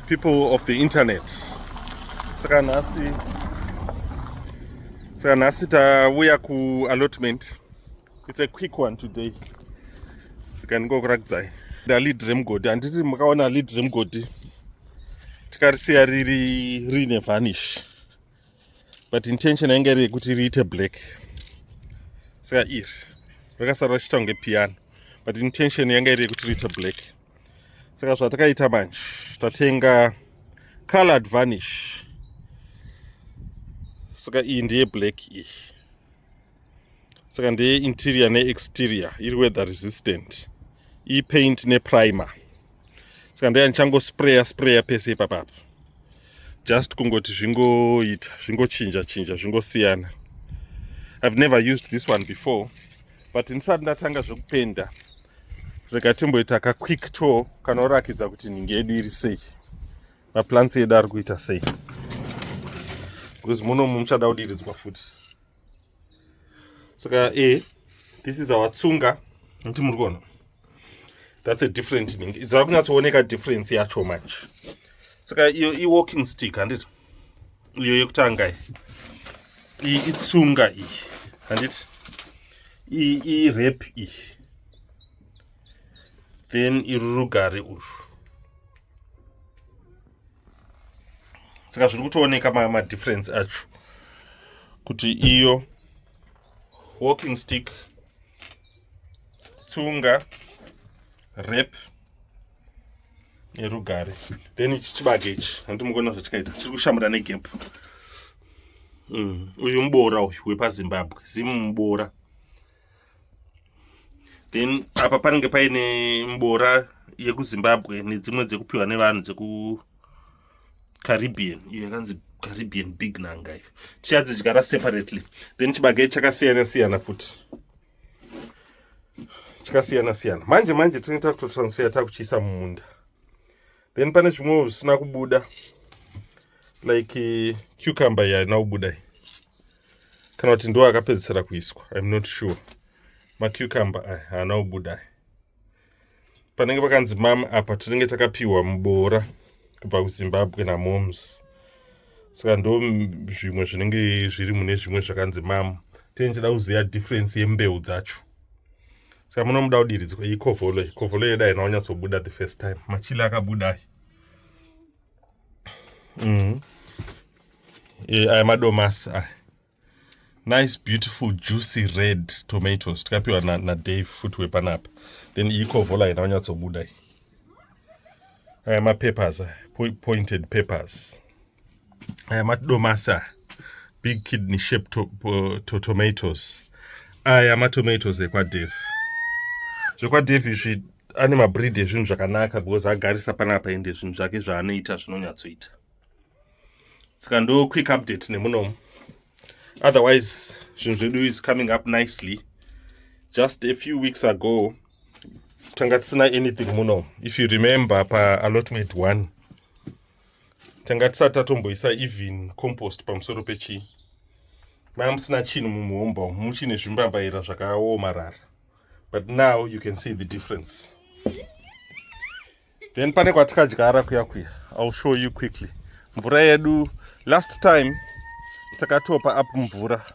people of the internet. Saka nasi tauya ku allotment. It's a quick one today. You can go kurakdzai. The lead remgodi. Anditi mukaona lead remgodi. Tikarisiya rine vanish. But intention yange iri kuti riite black. Saka iri rakasara rachita kunge piano. But intention yange iri kuti riite black. Saka zvatakaita manje tatenga colored varnish. Saka iyi ndiye black iyi. Saka ndiye interior ne exterior iri weather resistant. Iyi paint ne primer. Saka ndiye nichango spraya pese ipapapa. Just kungoti zvingochinja zvingosiyana. I've never used this one before, but inside ndatanga zvekupenda. Rekatimboita ka quick tour kanorakidza kuti ninge yedu iri sei. Maplants edu ari kuita sei. Because muno muchada kudiridzwa futi. Saka this is our tsunga. Nti muri kuona. That's a different thing. It's kunyatsooneka difference yacho manje. Saka iyo walking stick handiti. Iyo yekutanga iyi itsunga iyi. Handiti. Iyi rep iyi. Then irurugare uru. Saka zviri kutooneka ma difference acho. Kuti iyo walking stick, tsunga, rep, nerugare. Then ichi chibage ichi. Handimugona zvachikaita. Chiri kushamura negap. Uyu mubora uyu wepaZimbabwe. Mubora. Then apa panenge paine mbora yekuZimbabwe nedzimwe dzekupiwa nevanhu dzeku Caribbean. Iyo yakanzi Caribbean big nanga iyo. Tichadzidyara separately. Then chibage chakasiyana futi. Chakasiyana. Manje tinoita kutotransfer takuchiisa mumunda. Then pane zvimwe zvisina kubuda. Like cucumber yana kubuda. Kana kuti ndo akapedzisira kuiswa. I'm not sure. Macucumber haana kubuda. Panenge pakanzi mam apa tinenge takapiwa mubora kubva kuZimbabwe namoms. Saka ndo zvimwe zvinenge zviri mune zvimwe zvakanzi mam. Tinechida kuziva difference yembeu dzacho. Saka munomuda kudiridzwa iyi kovholo yedu haina kunyatsobuda the first time. Machili akabuda. Aya madomasi aya. Nice, beautiful, juicy red tomatoes. Tikapiwa na Dave futi wepanapa. Then iyi kovholo haina kunyatsobuda. Aya mapeppers, pointed peppers. Aya madomasi aya. Big kidney shaped tomatoes. Aya matomatoes ekwaDave. ZvekwaDave izvi ane mabreed ezvinhu zvakanaka because agarisa panapa ende zvinhu zvake zvaanoita zvinonyatsoita. Saka ndo quick update nemunomu. Otherwise, zvinhu zvedu is coming up nicely. Just a few weeks ago, tanga tisina anything munomu. If you remember pa allotment 1, tanga tisati tatomboisa even compost pamusoro pechi. Maya musina chinhu mumuomba, muchine zvimbambaira zvakaomarara. But now you can see the difference. Then pane kwatikadyara kuya. I'll show you quickly. Mvura yedu last time takatopa up mvura.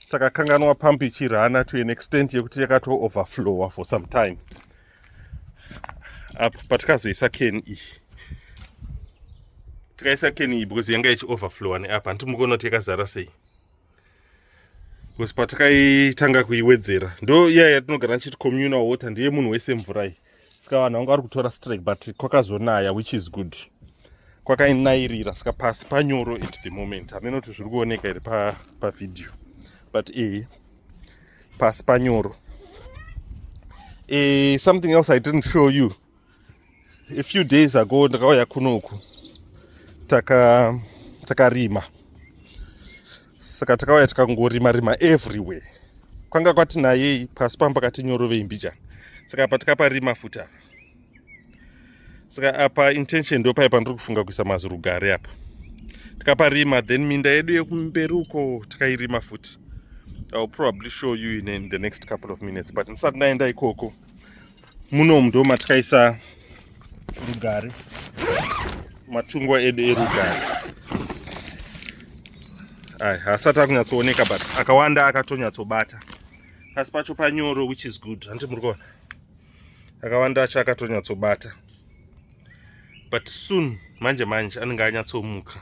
Takakanganwa pump ichirana to an extent yekuti yakato overflow for some time. Up patikazoisa can iyi. Tikaisa can iyi because yanga ichi overflow ane apa ndimugona kuti yakazara sei. Because patakaitanga kuiwedzera ndo iya yatinogara nchiti communal water ndiye munhu wese mvura iyi. Saka vanhu vanga vari kutora strike but kwakazonaya which is good. Kwakainairira saka pasi panyoro at the moment. Hamene kuti zviri kuoneka iri pa video. But pasi panyoro. Something else I didn't show you. A few days ago ndakauya kunoku takarima. Saka takauya takangorima everywhere. Kwanga kwati naye pasi pamba pakati nyorovei mbijana. Saka apa takaparima futi apa. Saka apa intention ndo paya pandiri kufunga kuisa mazurugare apa. Takaparima then minda yedu yekumberi uko takairima futi. I'll probably show you in the next couple of minutes. But ndisati ndaenda ikoko munomu ndo matakaisa rugare. matungwa edu erugare. Haasati akunyatsooneka but akawanda akatonyatsobata. Pasi pacho panyoro, which is good. Handiti muri kuona? Akawanda acho akatonyatsobata. But soon manje anenge anyatsomuka.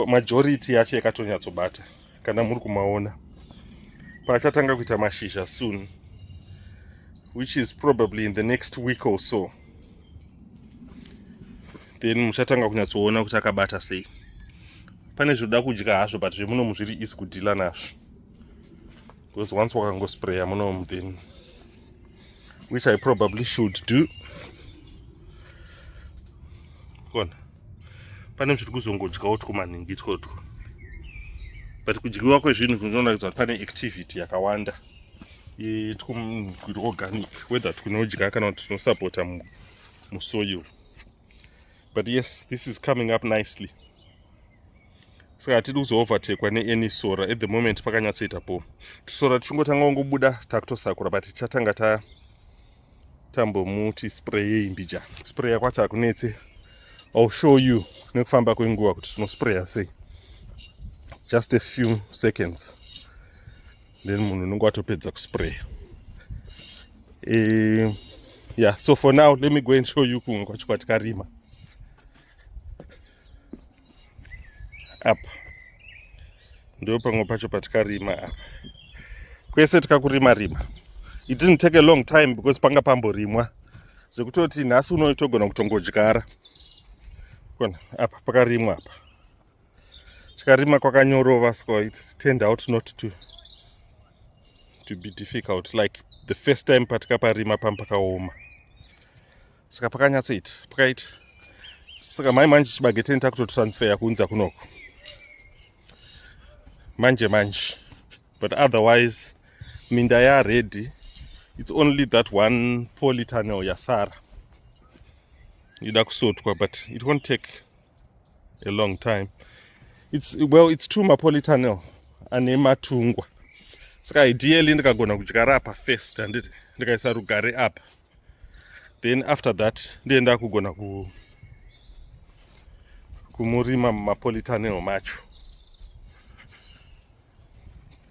Majority yacho yakatonyatsobata kana muri kumaona. Pachatanga kuita mashizha soon, which is probably in the next week or so. Then muchatanga kunyatsoona kuti akabata sei. Pane zvoda kudya hazvo but zvemunomu zviri easy kudhila nazvo. Because once wakangospraya munomu then, which I probably should do. Kona. Pane zviri kuzongodyawo tukumaningi twotwo. But kudyiwa kwezvinhu kunoratidza kuti pane activity yakawanda organic, whether tunodya kana kuti tunosapota musoil. But yes, this is coming up nicely. Saka hatidi kuzoovertakwa neany sora. At the moment pakanyatsoitapo. Tusora tuchingotanga kungobuda takutosakura, but tichatanga tambomuti spray imbija. Spray kwacho hakunetse. I'll show you nekufamba kwenguva kuti tunospraya sei. Just a few seconds. Then munhu unenge watopedza kuspray. Yeah, so for now let me go and show you kumwe kwacho kwatikarima. Up. Ndo pamwe pacho patikarima apa. Kwese tikakurima. It didn't take a long time because panga pamborimwa. Zvekutoti nhasi unotogona kutongodyara. Kona apa pakarimwa apa. Tikarima kwakanyorova, so it turned out not to be difficult like the first time patikaparima pakaoma. Saka pakanyatsoita, pakaita. Saka manje chibage tenta kutotransfer kunza kunoko. Manje. But otherwise, minda ya ready. It's only that one polytunnel yasara. Ida kusotwa, but it won't take a long time. It's two polytunnel ane matungwa. Saka ideally ndikagona kudyara apa first and ndikaisa rugare up. Then after that ndienda kugona kumurima mapolytunnel macho.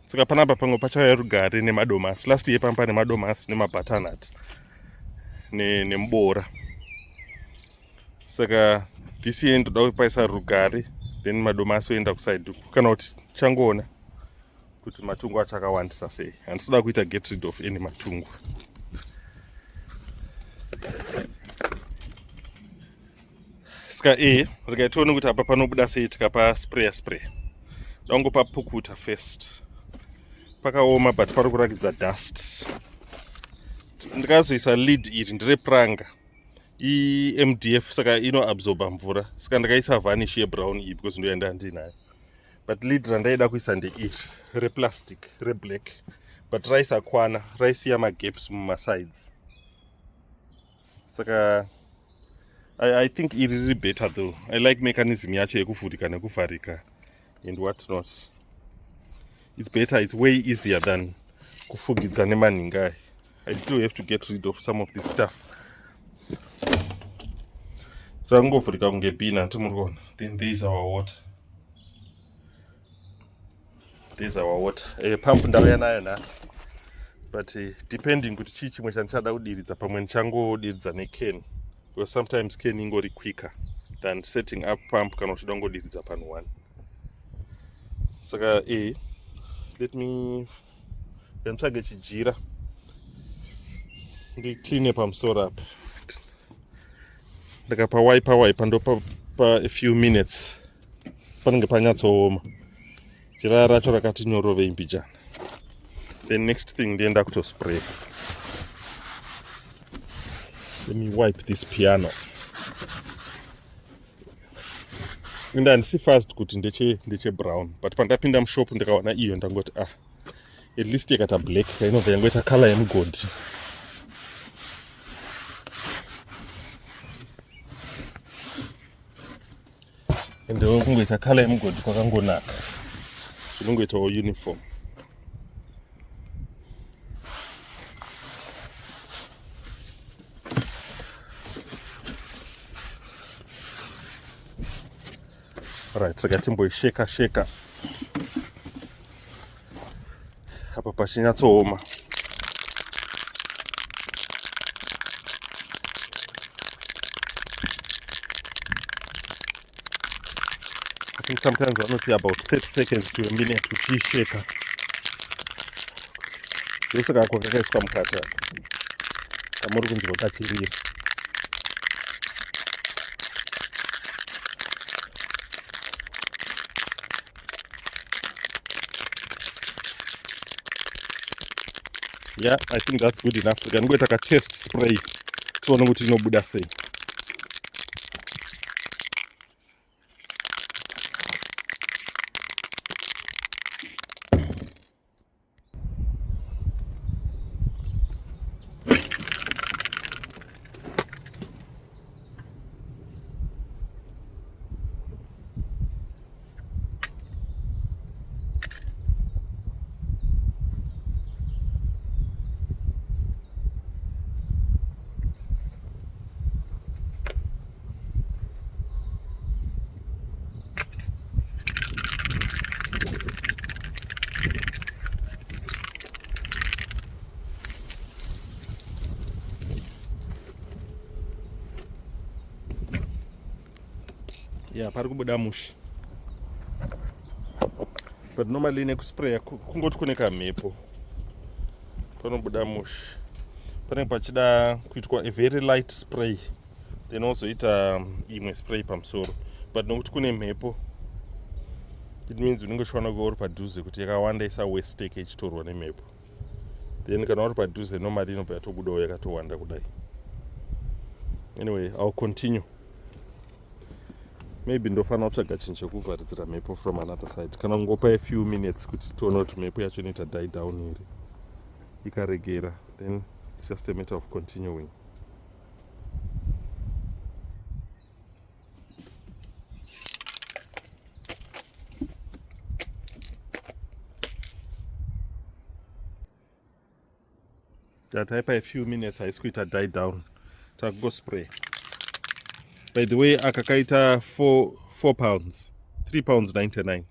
Saka panapa pamwe pacho yarugare nemadomasi. Last year pampa nemadomasi nemabutternut nemubora. Saka this year ndoda kupaisa rugare then madomasi oenda kuside kana kuti changoona kuti matungu acho akawandisa sei. Handitoda kuita get rid of any matungu. Saka regai tione kuti apa panobuda sei tikapa spray. Dangopa pukuta first. Pakaoma but pari kurakidza dust. Ndikazoisa lid iri nderepranga. MDF saka inoabsorba mvura. Saka ndikaisa vanish yebrown iyi because ndoenda ndinayo. But lid randaida kuisa ndeiri replastic, reblack. But rice akwana, rice yamagaps mumasides. Saka I think it is better though. I like mechanism yacho yekuvhurika nekuvharika and what not. It's better, it's way easier than kufugidza nemaningai. I still have to get rid of some of this stuff. So I'm going for the bina tomorrow. Then there's our water. There's our water. A pump ndayanas. But depending kuti chichi mwechanchada kudiridza pamwe nchangodiridza necan. Because sometimes can ingori quicker than setting up pump kana uchida ngodiridza pano one. Saka let me ntsvage chijira. Ndi clean up pamusoro apa. Ndakapa wiper ndo pa a few minutes. Panenge panyatsooma. Jira racho rakati nyorove imbijana. The next thing ndienda kuto spray. Let me wipe this piano. Ndandisi fast kuti ndeche brown, but pandapinda mushop ndikaona iyo ndangoti at least yakata black inobva yangoita color yemugodi. Ende kungoita color yemugodi kwakangonaka. Zvinongoitawo uniform. Right, takatimboisheka sheka apa pachinyatsooma. I think sometimes vanoti about 30 seconds to a minute uchiisheka. Yose kako kakaiswa mukati apa kamuri kunzodakirira. Yeah, I think that's good enough. Tikangoita ka test spray tione kuti inobuda sei. Yeah, pari kubuda mushi. But normally nekuspraya kungoti kune kamhepo panobuda mushi. Panenge pachida kuitwa a very light spray, then ozoita imwe spray pamusoro. But nokuti kune mhepo, it means unenge uchiwana kuva uri padhuze kuti yakawanda isa wastage ichitorwa nemhepo. Then kana uri padhuze normally inobva yatobudawo yakatowanda kudai. Anyway, I'll continue. Maybe ndofanira kutsvaga chinhu chekuvharidzira mhepo from another side. Kana kungopa a few minutes kuti tione kuti mhepo yacho inoita die down here. Ikaregera, then it's just a matter of continuing. Tataipa a few minutes haisi kuita die down. Takugo spray. By the way, akakaita 4 pounds. 3 pounds 99.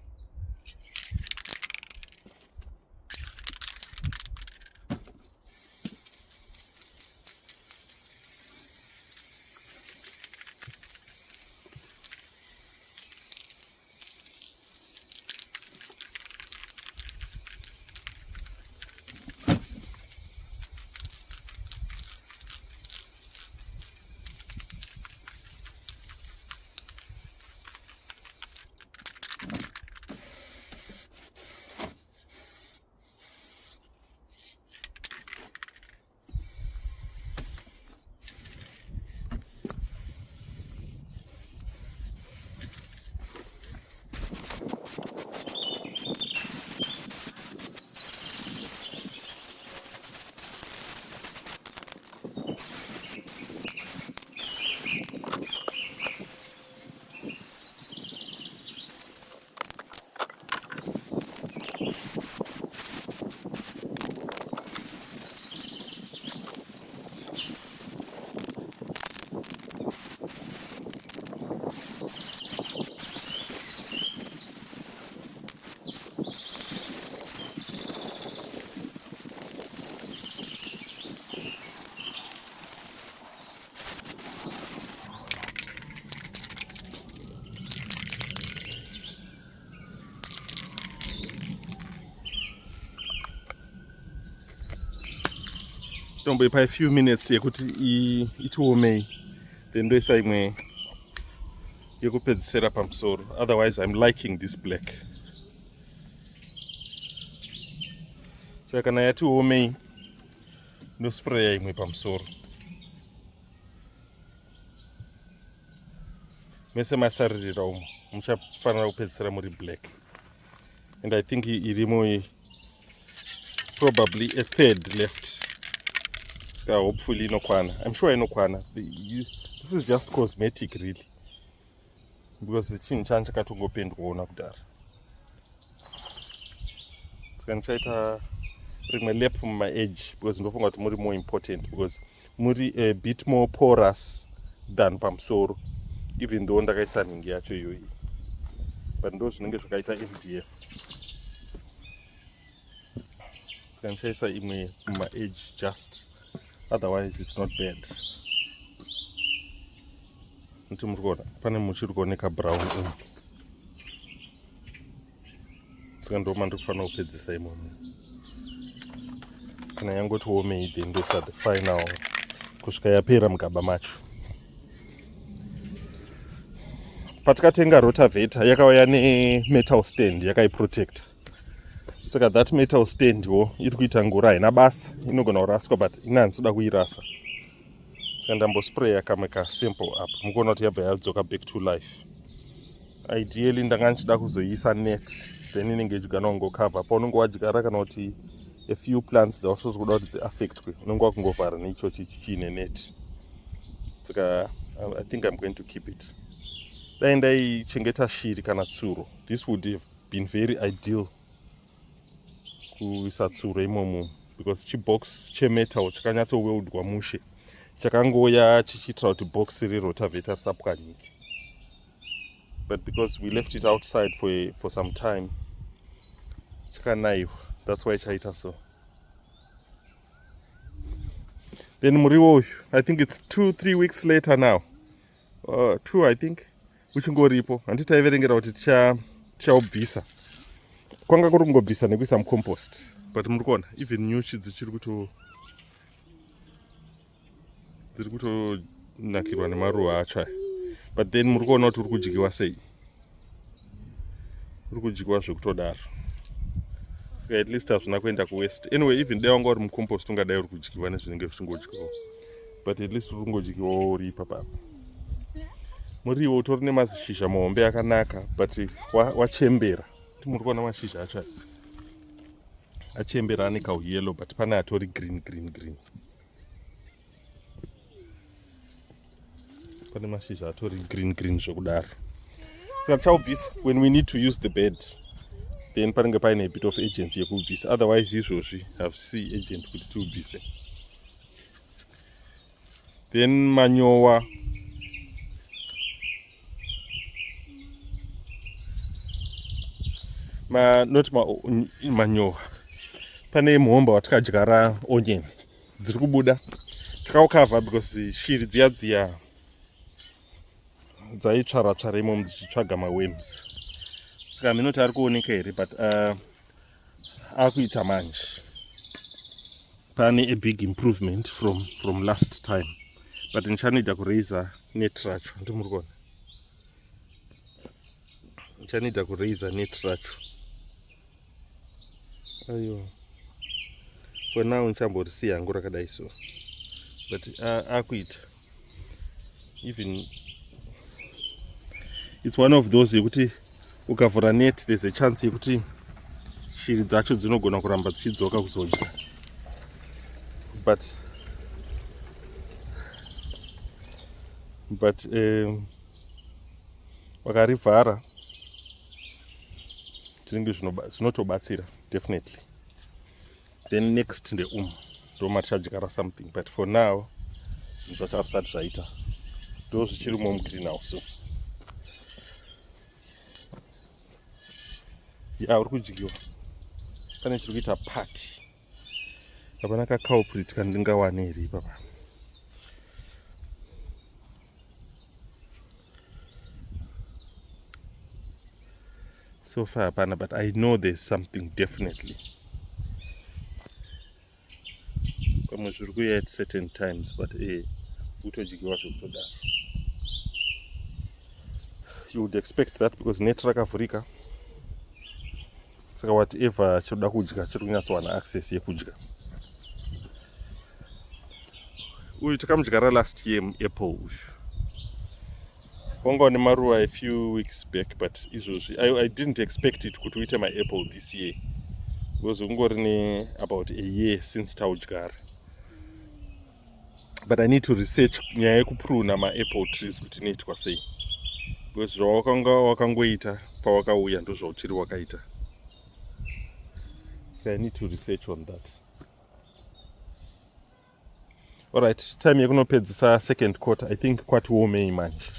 Tomboipa a few minutes yekuti itiomei, then ndoisa imwe yekupedzisira pamusoro. Otherwise I'm liking this black. So kana yatiomei ndospraya imwe pamusoro. Mese masaririra umo muchafanira kupedzisira muri black. And I think irimo probably a third left. Hopefully inokwana. I'm sure inokwana. This is just cosmetic really, because chinhu chanje chakatongopendwaona kudhara. Tikanichaita rimwe lap muma edge, because ndofunga kuti muri more important, because muri a bit more porous than pamusoro, even though ndakaisa ringi yacho iyoyi. but ndo zvinenge zvakaita MDF. Sikanishaisa imwe edge just, otherwise it's not bad. Nti muri kuona pane muchiri kuoneka brown umu, saka ndo mandiri kufanira kupedzisa imomo. Kana yangoti omei then ndoisa the final kusvika yapera mugaba macho. Patakatenga rotaveta yakauya nemetal stand yakaiprotecta, saka that metal stand iri kuita ngura haina basa, inogona kuraswa but inanzoda kuirasa. Saka ndambospraya kamwe kasample apa, mukuona kuti yabva yadzoka back to life. Ideally ndanga ndichida kuzoisa net, then inenge ichigana kungokava paunenge wadyara, kana kuti a few plants dzausiri kuda kuti dziaffectwe, unenge wakungovhara neichochi chiine net. Saka I think I'm going to keep it. Dai ndaichengeta shiri kana tsuro, this would have been very ideal kuisa tsuro imomo, because chibox chemetal chakanyatsoweldwa mushe, chakangoya chichiitira kuti box rerotaveta risapwanyike. But because we left it outside for some time, chakanaiwa, that's why chaita so. Then muriwo uyu, I think it's 2-3 weeks later now, 2 I think, uchingoripo. Handiti taiverengera kuti tichaubvisa. Kwanga kuri kungobvisa nekuisa mucompost, but muri kuona even nyuchi dziri kutonakirwa nemaruva acho. But then muri kuona kuti uri kudyiwa sei, uri kudyiwa zvekutodaro. Saka at least hazvina kuenda kuwaste. Anyway, even dai wanga uri mucompost ungadai uri kudyiwa nezvinenge zvichingodyiwa, but at least uri kungodyiwa uri ipapo. Muriwo utori nemazishizha mahombe akanaka, but wachembera. Muri kuona mashizha acho achembera ane kauyellow, but pane atori green. Pane mashizha atori green zvokudaro. Saka tichaubvisa when we need to use the bed, then panenge paine a bit of agency yekubvisa. Otherwise izvozvi havisi agent kuti tiubvise. Then manyowa, not manyowa, pane muhomba watakadyara onion dziri kubuda, takaukavha because shiri dziya dzaitsvara imomo dzichitsvaga maworms. Saka haminoti ari kuoneka here, but akuita manje. Pane a big improvement from last time, but ndichanoida kuraiza net racho. Ndimuri kuona ndichanoida kuraiza net racho. Aiyo, for now nichamborisiya hangu rakadai so, but akuita. Even it's one of those yekuti ukavhura net there's a chance yekuti shiri dzacho dzinogona kuramba dzichidzoka kuzodya, but vakarivhara zvinenge zvinotobatsira definitely. Then next ndo matichadyara something, but for now zvacho hazvisati zvaita, ndo zvichirimo mugreenhouse. Uri kudyiwa. Pane chiri kuita pati, hapana kaculprit kandingawane here ipapa. So far hapana, but I know there's something definitely. Pamwe zviri kuya at certain times, but kutodyiwa zvekutodaro. You would expect that because net rakavhurika. Saka whatever choda kudya chiri kunyatsowana access yekudya. Uyu takamudyara last year muapple uyu. Wanga une maruva a few weeks back, but izvozvi I didn't expect it kuti uite maapple this year, because ungori about a year since taudyara. But I need to research nyaya yekupruna maapple trees kuti inoitwa sei, because zvawakanga wakangoita pawakauya ndo zvauchiri wakaita. So I need to research on that. Alright, time yekunopedzisa second quarter. I think kwati womei manje.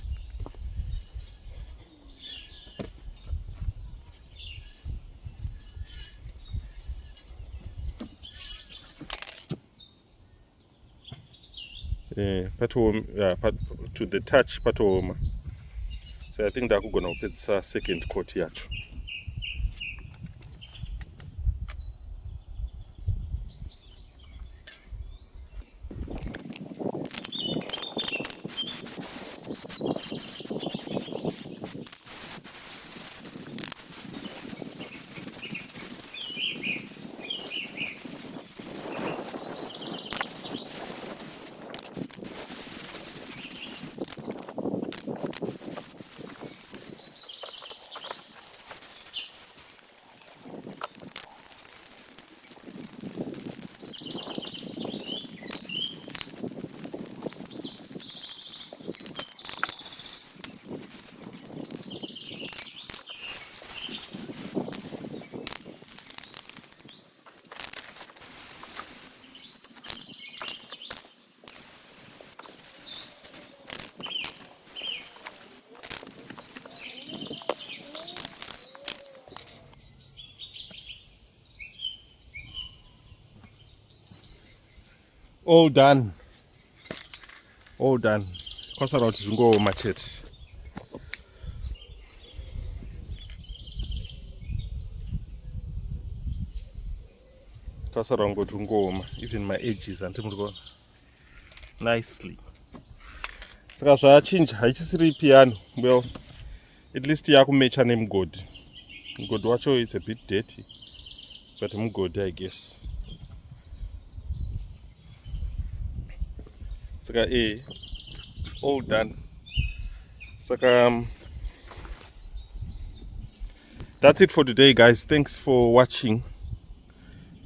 yeah, to the touch patooma. So I think ndakugona kupedzisa second coat yacho. All done. All done. Kwasara kuti zvingooma chete. Kwasara ngoti ngooma. Even my edges andimuri kuona nicely. Saka zvachinja haichisiri piano. Well, at least yakumecha nemugodhi. Mugodhi wacho is a bit dirty, but mugodhi I guess. Saka all done. Saka that's it for today, guys. Thanks for watching.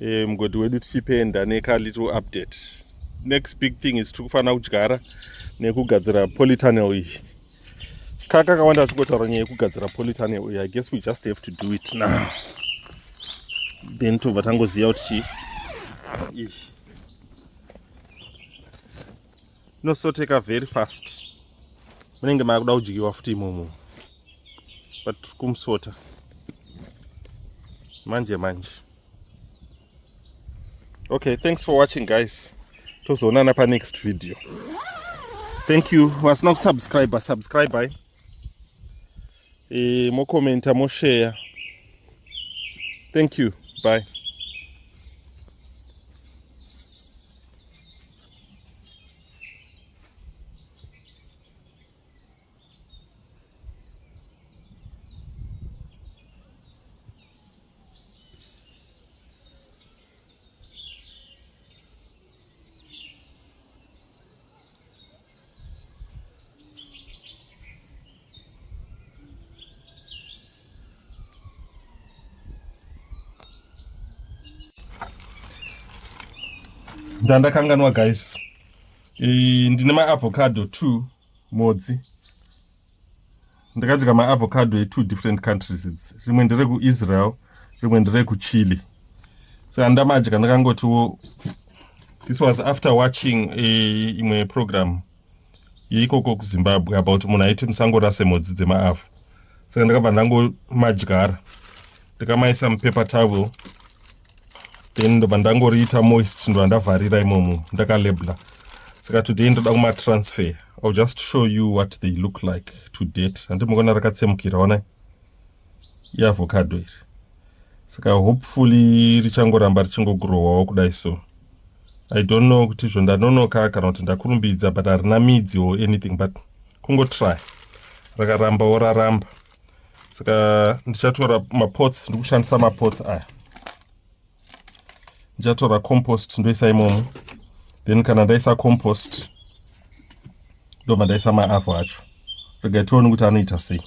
Mugodhi wedu tichipenda neka little update. Next big thing is tikufana kudyara nekugadzira polytunnel iyi. Kaka kawanda tikotaura nyaya yekugadzira polytunnel iyi. I guess we just have to do it now. Then tobva tangoziva kuti inosoteka very fast. Munenge makuda kudyiwa futi imomo. But kumsota manje. Okay, thanks for watching, guys. Tozoonana pa next video. Thank you. Wasina kusubscribe, subscribe. Mo comment, mo share. Thank you. Bye. Ndandakanganwa, guys. Ndine maavocado 2 modzi. Ndakadya maavocado e2 different countries. Rimwe ndere kuIsrael, rimwe ndere kuChile. So andamadya ndakangotiwo. This was after watching imwe program yeikoko kuZimbabwe about munhu aiti musangorase modzi dzemaavho. Saka ndakabva ndangomadyara. Ndakamaisa mupaper towel. Then ndobva ndangoriita moist ndo ndavharira imomo ndakalabela. Saka today ndoda kumatransfer. I'll just show you what they look like to date. Handimukona rakatsemukira ona iavocado iri. Saka hopefully richangoramba richingogrowawo kudai so. I don't know kuti zvondanonoka kana kuti ndakurumbidza but harina midzi or anything but kungotry. Rakarambawo raramba. Saka ndichatora mapots, ndikushandisa mapots aya. Ndichatora compost ndoisa imomo. Then kana ndaisa compost ndobva ndaisa maavho acho. Regai tione kuti anoita sei.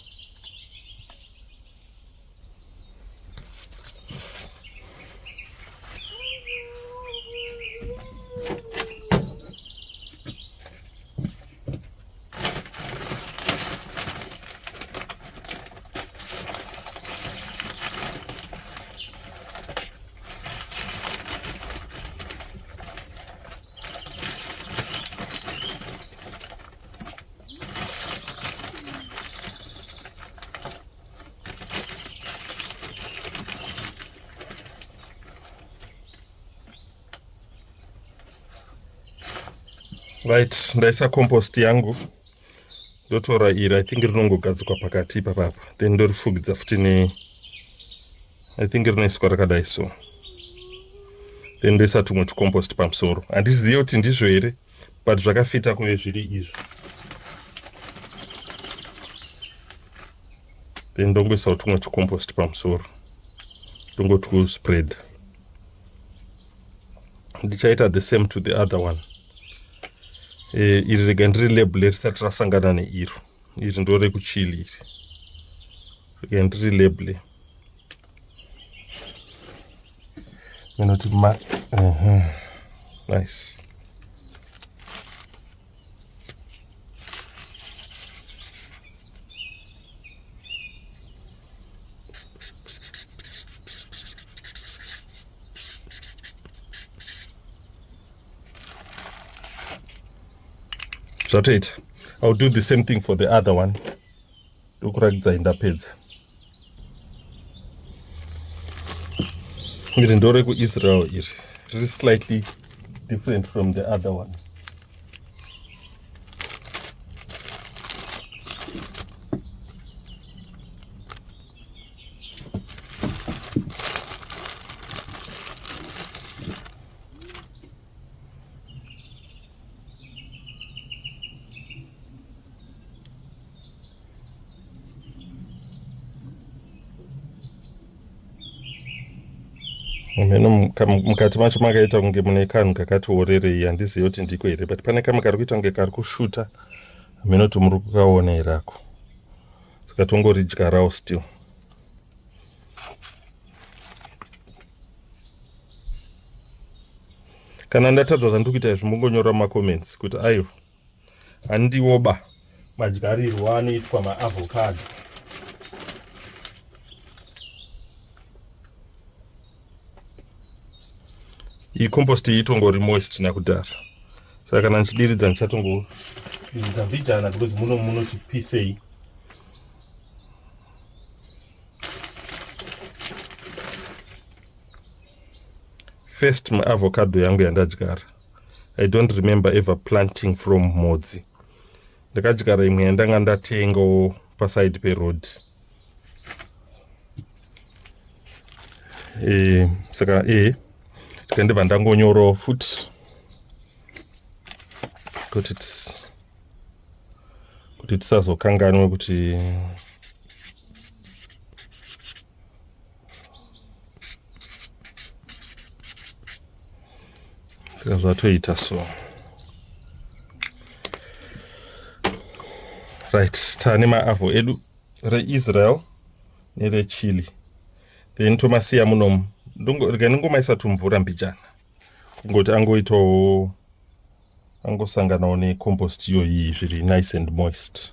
Right, ndaisa compost yangu ndotora iri, I think rinongogadzikwa pakati ipapapa, then ndorifugidza futi I think rinoiswa rakadai so, then ndoisa tumwe tucompost pamusoro. Handizivi kuti ndizvo here, but zvakafita kuve zviri izvo. Then ndongoisawo tumwe tucompost pamusoro, ndongotuspread. Ndichaita the same to the other one. Iri rega ndiri label risati rasangana neiro. Iri ndo rekuchili iri. Rega ndiri label. Minoti nice. Zvatoita. I'll do the same thing for the other one. Ndokuratidza indapedza. Iri ndo rekuIsrael iri. It is slightly different from the other one. Mukati macho makaita kunge mune kanhu kakati orerei, handizivi kuti ndiko here, but pane kamwe kari kuita kunge kari kushuta, minoti muri kukaona herako, saka tongoridyarawo still. Kana ndatadza zvandiri kuita izvi, mungonyora mumacomments kuti aiwa handiwoba madyarirwo anoitwa maavocado. Iyi compost iyi itongori moist nakudhara, saka kana ndichidiridza ndichatongoiridza mbijana because munochipisei. First maavocado yangu yandadyara, I don't remember ever planting from modzi. Ndakadyara imwe yandanga ndatengawo paside peroad. Saka ndibva ndangonyorawo futi kuti tisazokanganwe kuti saka zvatoita so. Right, tane maavho edu reIsrael nerechili, then tomasiya munomu. Rega ndingomaisa tumvura mbijana kungoti angoitawo angosanganawo necompost iyoyi zviri nice and moist.